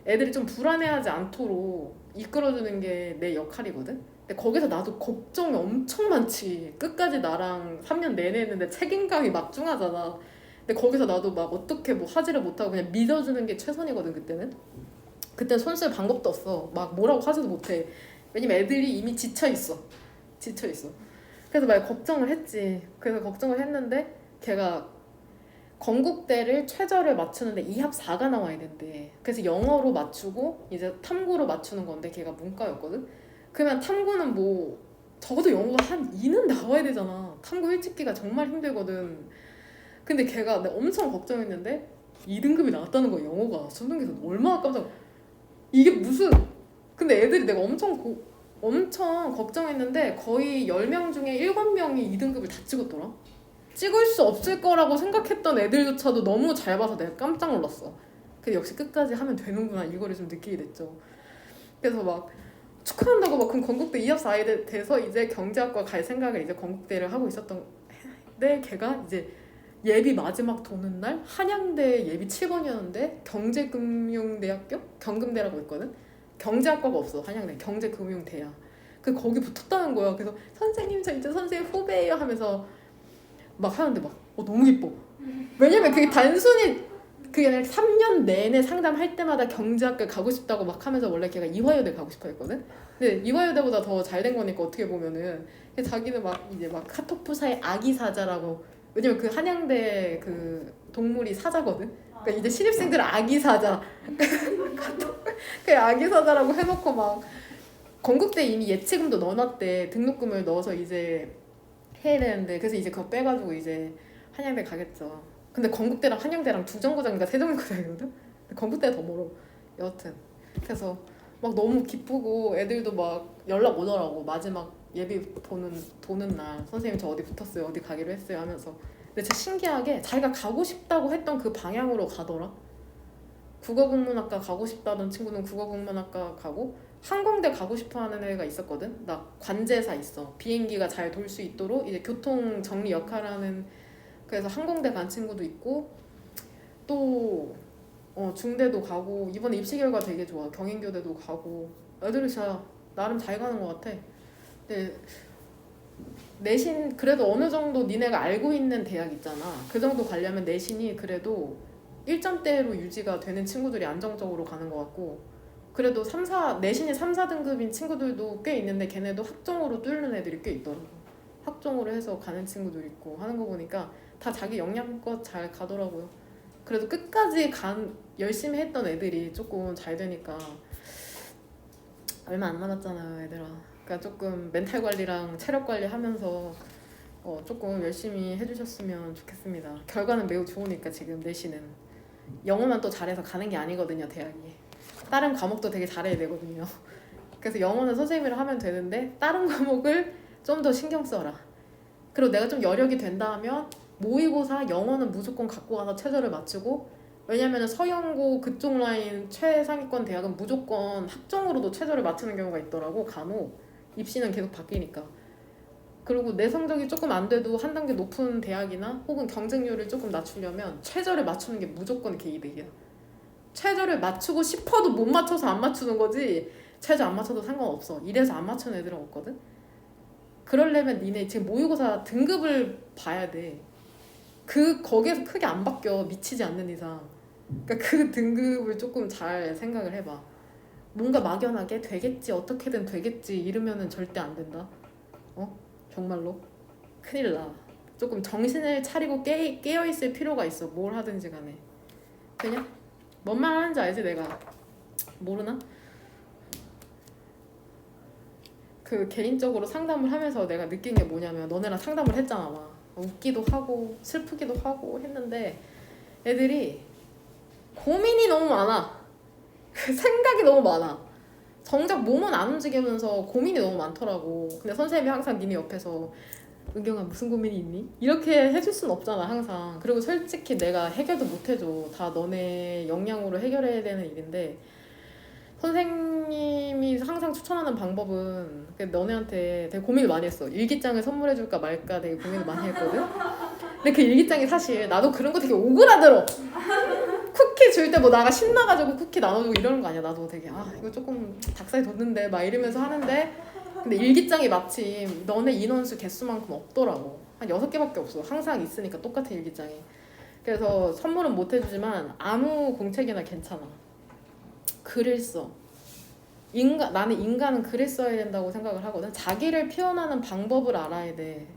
애들이 좀 불안해하지 않도록 이끌어주는 게 내 역할이거든. 근데 거기서 나도 걱정이 엄청 많지. 끝까지 나랑 3년 내내 했는데 책임감이 막중하잖아. 근데 거기서 나도 막 어떻게 뭐 하지를 못하고 그냥 믿어주는 게 최선이거든. 그때 손 쓸 방법도 없어. 막 뭐라고 하지도 못해. 왜냐면 애들이 이미 지쳐있어. 그래서 막 걱정을 했지. 그래서 걱정을 했는데 걔가 건국대를 최저를 맞추는데 2합 4가 나와야 된대. 그래서 영어로 맞추고 이제 탐구로 맞추는 건데 걔가 문과였거든. 그러면 탐구는 뭐 적어도 영어가 한 2는 나와야 되잖아. 탐구 일찍기가 정말 힘들거든. 근데 걔가 내가 엄청 걱정했는데 2등급이 나왔다는 거야. 영어가 수능에서. 얼마나 깜짝. 이게 무슨. 근데 애들이 내가 엄청 걱정했는데 거의 10명 중에 7명이 2등급을 다 찍었더라. 찍을 수 없을 거라고 생각했던 애들조차도 너무 잘 봐서 내가 깜짝 놀랐어. 근데 역시 끝까지 하면 되는구나 이거를 좀 느끼게 됐죠. 그래서 막 축하한다고 막 그럼 건국대 2합 4에 돼서 이제 경제학과 갈 생각을 이제 건국대를 하고 있었던. 근데 걔가 이제 예비 마지막 도는 날 한양대 예비 7번이었는데 경제금융대학교? 경금대라고 있거든? 경제학과가 없어. 한양대 경제금융대야. 그 거기 붙었다는 거야. 그래서 선생님 저 이제 선생님 후배예요 하면서 막 하는데 막 너무 기뻐. 왜냐면 그게 단순히 그게 아니라 3년 내내 상담할 때마다 경제학과 가고 싶다고 막 하면서 원래 걔가 이화여대 가고 싶어 했거든. 근데 이화여대보다 더 잘 된 거니까 어떻게 보면은 자기는 막 이제 막 카톡프사의 아기 사자라고. 왜냐면 그 한양대 그 동물이 사자거든. 그러니까 이제 신입생들은 아기 사자. 그 아기 사자라고 해놓고 막 건국대 이미 예치금도 넣어놨대. 등록금을 넣어서 이제 해야 되는데 그래서 이제 그거 빼가지고 이제 한양대 가겠죠. 근데 건국대랑 한양대랑 두 정거장인가 세 정거장이거든. 근데 건국대가 더 멀어. 여하튼 그래서 막 너무 기쁘고 애들도 막 연락 오더라고. 마지막 예비 도는 날 선생님 저 어디 붙었어요 어디 가기로 했어요 하면서. 근데 진짜 신기하게 자기가 가고 싶다고 했던 그 방향으로 가더라. 국어국문학과 가고 싶다던 친구는 국어국문학과 가고 항공대 가고 싶어하는 애가 있었거든. 나 관제사 있어. 비행기가 잘 돌 수 있도록 이제 교통 정리 역할하는. 그래서 항공대 간 친구도 있고 또 중대도 가고 이번에 입시 결과 되게 좋아. 경인교대도 가고 애들이 진짜 나름 잘 가는 것 같아. 근데 내신 그래도 어느 정도 니네가 알고 있는 대학 있잖아. 그 정도 가려면 내신이 그래도 1점대로 유지가 되는 친구들이 안정적으로 가는 것 같고 그래도 내신이 3, 4등급인 친구들도 꽤 있는데 걔네도 학종으로 뚫는 애들이 꽤 있더라고. 학종으로 해서 가는 친구들 있고 하는 거 보니까 다 자기 역량껏 잘 가더라고요. 그래도 끝까지 열심히 했던 애들이 조금 잘 되니까. 얼마 안 남았잖아요 얘들아. 그러니까 조금 멘탈 관리랑 체력 관리 하면서 조금 열심히 해주셨으면 좋겠습니다. 결과는 매우 좋으니까 지금 내신은 영어만 또 잘해서 가는 게 아니거든요 대학이. 다른 과목도 되게 잘해야 되거든요. 그래서 영어는 선생님이랑 하면 되는데 다른 과목을 좀 더 신경 써라. 그리고 내가 좀 여력이 된다 하면 모의고사 영어는 무조건 갖고 가서 최저를 맞추고. 왜냐면 서영고 그쪽 라인 최상위권 대학은 무조건 학종으로도 최저를 맞추는 경우가 있더라고. 간혹 입시는 계속 바뀌니까. 그리고 내 성적이 조금 안 돼도 한 단계 높은 대학이나 혹은 경쟁률을 조금 낮추려면 최저를 맞추는 게 무조건 개이득이야. 최저를 맞추고 싶어도 못 맞춰서 안 맞추는 거지 최저 안 맞춰도 상관없어. 이래서 안 맞추는 애들은 없거든. 그러려면 니네 지금 모의고사 등급을 봐야 돼. 거기에서 크게 안 바뀌어 미치지 않는 이상. 그러니까 그 등급을 조금 잘 생각을 해봐. 뭔가 막연하게 되겠지 어떻게든 되겠지 이러면은 절대 안 된다. 정말로 큰일 나. 조금 정신을 차리고 깨어있을 필요가 있어. 뭘 하든지 간에. 그냥 뭔 말 하는지 알지 내가. 모르나? 그 개인적으로 상담을 하면서 내가 느낀 게 뭐냐면 너네랑 상담을 했잖아. 막 웃기도 하고 슬프기도 하고 했는데 애들이 고민이 너무 많아. 생각이 너무 많아. 정작 몸은 안 움직이면서 고민이 너무 많더라고. 근데 선생님이 항상 니네 옆에서 은경아 무슨 고민이 있니? 이렇게 해줄 순 없잖아 항상. 그리고 솔직히 내가 해결도 못 해줘. 다 너네 역량으로 해결해야 되는 일인데 선생님이 항상 추천하는 방법은 너네한테 되게 고민을 많이 했어. 일기장을 선물해줄까 말까 되게 고민을 많이 했거든. 근데 그 일기장이 사실 나도 그런 거 되게 오그라들어. 쿠키 줄 때 뭐 나가 신나가지고 쿠키 나눠주고 이러는 거 아니야. 나도 되게 이거 조금 닭살이 돋는데 막 이러면서 하는데 근데 일기장이 마침 너네 인원수 개수만큼 없더라고. 한 6개밖에 없어. 항상 있으니까 똑같은 일기장이. 그래서 선물은 못 해주지만 아무 공책이나 괜찮아. 글을 써. 나는 인간은 글을 써야 된다고 생각을 하거든. 자기를 표현하는 방법을 알아야 돼.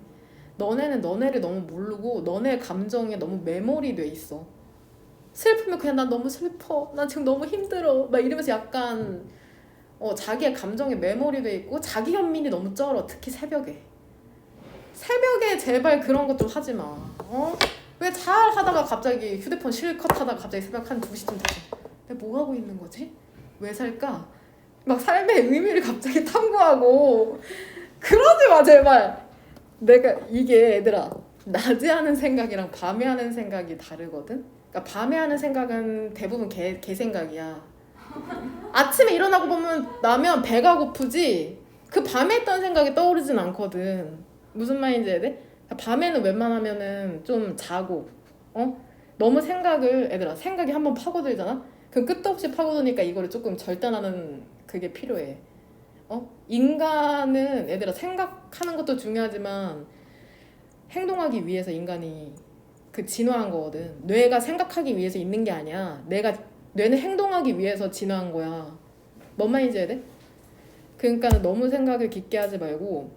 너네는 너네를 너무 모르고 너네 감정에 너무 메모리 돼 있어. 슬프면 그냥 난 너무 슬퍼. 난 지금 너무 힘들어. 막 이러면서 약간 자기의 감정에 메모리 돼 있고 자기 현민이 너무 쩔어. 특히 새벽에 제발 그런 것 좀 하지 마. 왜 잘 하다가 갑자기 휴대폰 실컷 하다가 갑자기 새벽 한 2시쯤 되고 내가 뭐 하고 있는 거지? 왜 살까? 막 삶의 의미를 갑자기 탐구하고 그러지 마 제발. 내가 이게 얘들아 낮에 하는 생각이랑 밤에 하는 생각이 다르거든. 그러니까 밤에 하는 생각은 대부분 개 생각이야. 아침에 일어나고 나면 배가 고프지 그 밤에 했던 생각이 떠오르진 않거든. 무슨 말인지 해야 돼? 밤에는 웬만하면은 좀 자고 너무 애들아 생각이 한번 파고들잖아? 그럼 끝도 없이 파고드니까 이거를 조금 절단하는 그게 필요해. 인간은 얘들아 생각하는 것도 중요하지만 행동하기 위해서 인간이 그 진화한 거거든. 뇌가 생각하기 위해서 있는 게 아니야. 뇌는 행동하기 위해서 진화한 거야. 뭔 말인지 해야 돼? 그러니까 너무 생각을 깊게 하지 말고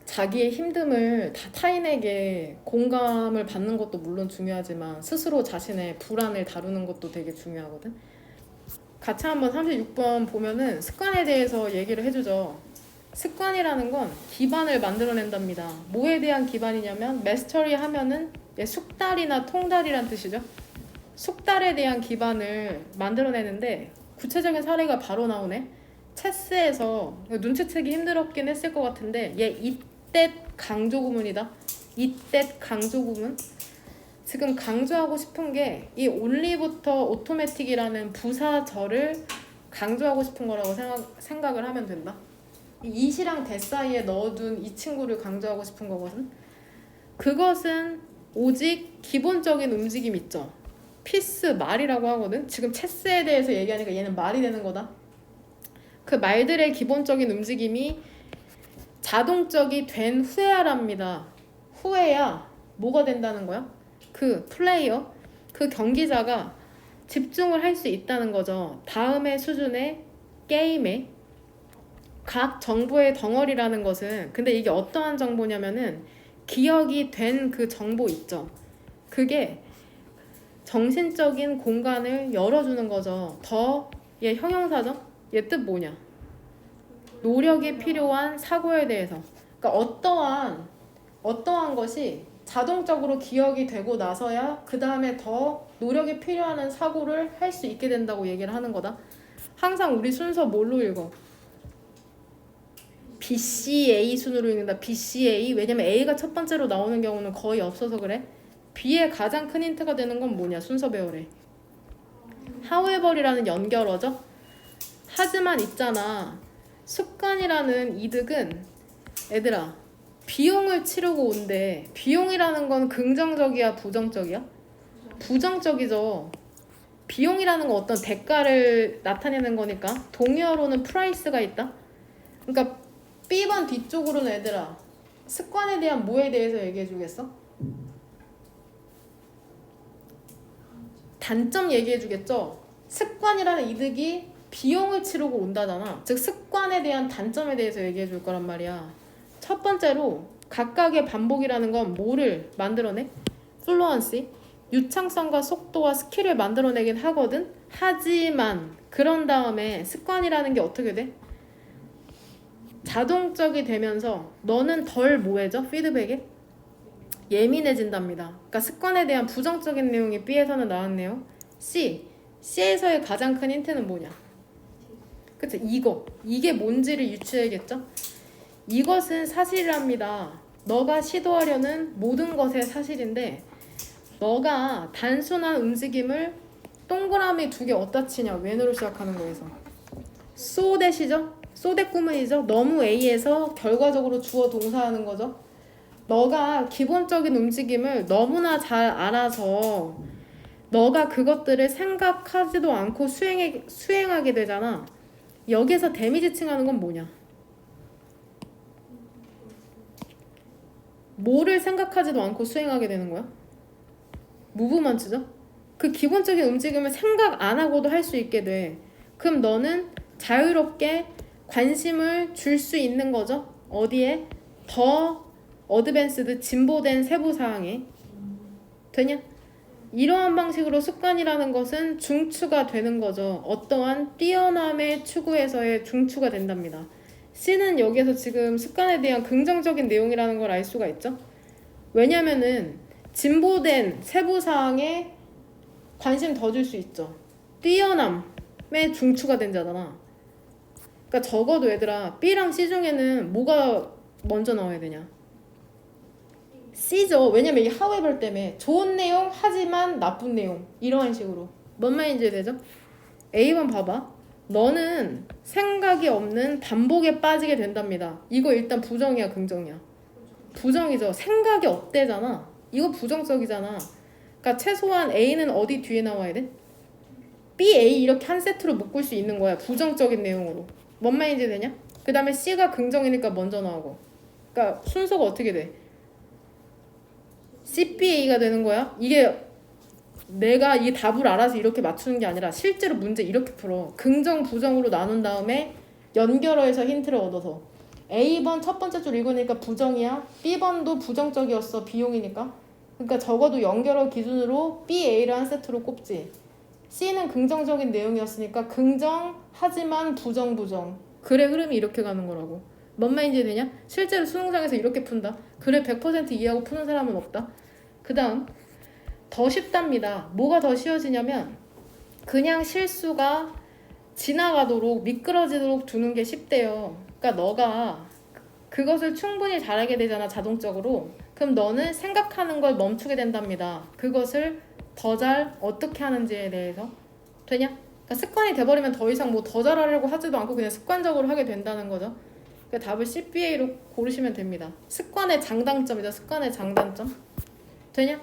자기의 힘듦을 다 타인에게 공감을 받는 것도 물론 중요하지만 스스로 자신의 불안을 다루는 것도 되게 중요하거든. 같이 한번 36번 보면은 습관에 대해서 얘기를 해주죠. 습관이라는 건 기반을 만들어낸답니다. 뭐에 대한 기반이냐면 mastery 하면은 숙달이나 통달이란 뜻이죠. 숙달에 대한 기반을 만들어내는데 구체적인 사례가 바로 나오네. 체스에서 눈치채기 힘들었긴 했을 것 같은데 얘 이때 강조 구문이다. 이때 강조 구문. 지금 강조하고 싶은 게 이 only부터 automatic이라는 부사절을 강조하고 싶은 거라고 생각을 하면 된다. 이 it이랑 that 사이에 넣어둔 이 친구를 강조하고 싶은 거거든. 그것은 오직 기본적인 움직임 있죠. 피스 말이라고 하거든. 지금 체스에 대해서 얘기하니까 얘는 말이 되는 거다. 그 말들의 기본적인 움직임이 자동적이 된 후에야랍니다. 후에야 뭐가 된다는 거야? 그 플레이어, 그 경기자가 집중을 할 수 있다는 거죠. 다음의 수준의 게임에 각 정보의 덩어리라는 것은 근데 이게 어떠한 정보냐면은 기억이 된 그 정보 있죠. 그게 정신적인 공간을 열어주는 거죠. 얘 형용사죠? 얘 뜻 뭐냐? 노력이 필요한 사고에 대해서. 그러니까 어떠한 것이 자동적으로 기억이 되고 나서야 그 다음에 더 노력이 필요한 사고를 할 수 있게 된다고 얘기를 하는 거다. 항상 우리 순서 뭘로 읽어? BCA 순으로 읽는다. BCA. 왜냐면 A가 첫 번째로 나오는 경우는 거의 없어서 그래. B의 가장 큰 힌트가 되는 건 뭐냐? 순서배열에 however이라는 연결어죠. 하지만 있잖아. 습관이라는 이득은 얘들아 비용을 치르고 온대. 비용이라는 건 긍정적이야 부정적이야? 부정적이죠. 비용이라는 건 어떤 대가를 나타내는 거니까. 동의어로는 프라이스가 있다. 그러니까 B번 뒤쪽으로는 얘들아 습관에 대한 뭐에 대해서 얘기해 주겠어? 단점 얘기해 주겠죠? 습관이라는 이득이 비용을 치르고 온다잖아. 즉 습관에 대한 단점에 대해서 얘기해 줄 거란 말이야. 첫 번째로 각각의 반복이라는 건 뭐를 만들어내? 플루언시, 유창성과 속도와 스킬을 만들어내긴 하거든. 하지만 그런 다음에 습관이라는 게 어떻게 돼? 자동적이 되면서 너는 덜 뭐해져? 피드백에? 예민해진답니다. 그러니까 습관에 대한 부정적인 내용이 B에서는 나왔네요. C에서의 가장 큰 힌트는 뭐냐? 그치? 이게 뭔지를 유추해야겠죠? 이것은 사실이랍니다. 너가 시도하려는 모든 것의 사실인데 너가 단순한 움직임을 동그라미 2개 어디다 치냐? when으로 시작하는 거에서 so that이죠? so that 구문이죠? 너무 A에서 결과적으로 주어 동사하는 거죠. 너가 기본적인 움직임을 너무나 잘 알아서 너가 그것들을 생각하지도 않고 수행하게 되잖아. 여기서 데미지 칭하는 건 뭐냐? 뭐를 생각하지도 않고 수행하게 되는 거야? 무브먼트죠? 그 기본적인 움직임을 생각 안 하고도 할 수 있게 돼. 그럼 너는 자유롭게 관심을 줄 수 있는 거죠? 어디에? 더 어드밴스드 진보된 세부사항에. 되냐? 이러한 방식으로 습관이라는 것은 중추가 되는 거죠. 어떠한 뛰어남의 추구에서의 중추가 된답니다. C는 여기에서 지금 습관에 대한 긍정적인 내용이라는 걸 알 수가 있죠. 왜냐면은 진보된 세부사항에 관심 더 줄 수 있죠. 뛰어남의 중추가 된다잖아. 그러니까 적어도 얘들아 B랑 C 중에는 뭐가 먼저 나와야 되냐? C죠. 왜냐면 이 however 때문에 좋은 내용 하지만 나쁜 내용 이러한 식으로. 뭔 말인지 되죠? A번 봐봐. 너는 생각이 없는 반복에 빠지게 된답니다. 이거 일단 부정이야 긍정이야? 부정이죠. 생각이 없대잖아. 이거 부정적이잖아. 그러니까 최소한 A는 어디 뒤에 나와야 돼? B, A 이렇게 한 세트로 묶을 수 있는 거야. 부정적인 내용으로. 뭔 말인지 되냐? 그 다음에 C가 긍정이니까 먼저 나오고. 그러니까 순서가 어떻게 돼? CBA가 되는 거야. 이게 내가 이 답을 알아서 이렇게 맞추는 게 아니라 실제로 문제 이렇게 풀어. 긍정, 부정으로 나눈 다음에 연결어에서 힌트를 얻어서 A번 첫 번째 줄 읽으니까 부정이야. B번도 부정적이었어. 비용이니까. 그러니까 적어도 연결어 기준으로 B, A를 한 세트로 꼽지. C는 긍정적인 내용이었으니까 긍정, 하지만 부정, 부정. 글의 흐름이 이렇게 가는 거라고. 뭔 말인지 되냐? 실제로 수능장에서 이렇게 푼다. 글을 100% 이해하고 푸는 사람은 없다. 그 다음 더 쉽답니다. 뭐가 더 쉬워지냐면 그냥 실수가 지나가도록 미끄러지도록 두는 게 쉽대요. 그러니까 너가 그것을 충분히 잘하게 되잖아, 자동적으로. 그럼 너는 생각하는 걸 멈추게 된답니다. 그것을 더 잘 어떻게 하는지에 대해서. 되냐? 그러니까 습관이 돼버리면 더 이상 뭐 더 잘하려고 하지도 않고 그냥 습관적으로 하게 된다는 거죠. 그러니까 답을 CBA로 고르시면 됩니다. 습관의 장단점이죠. 습관의 장단점. 되냐?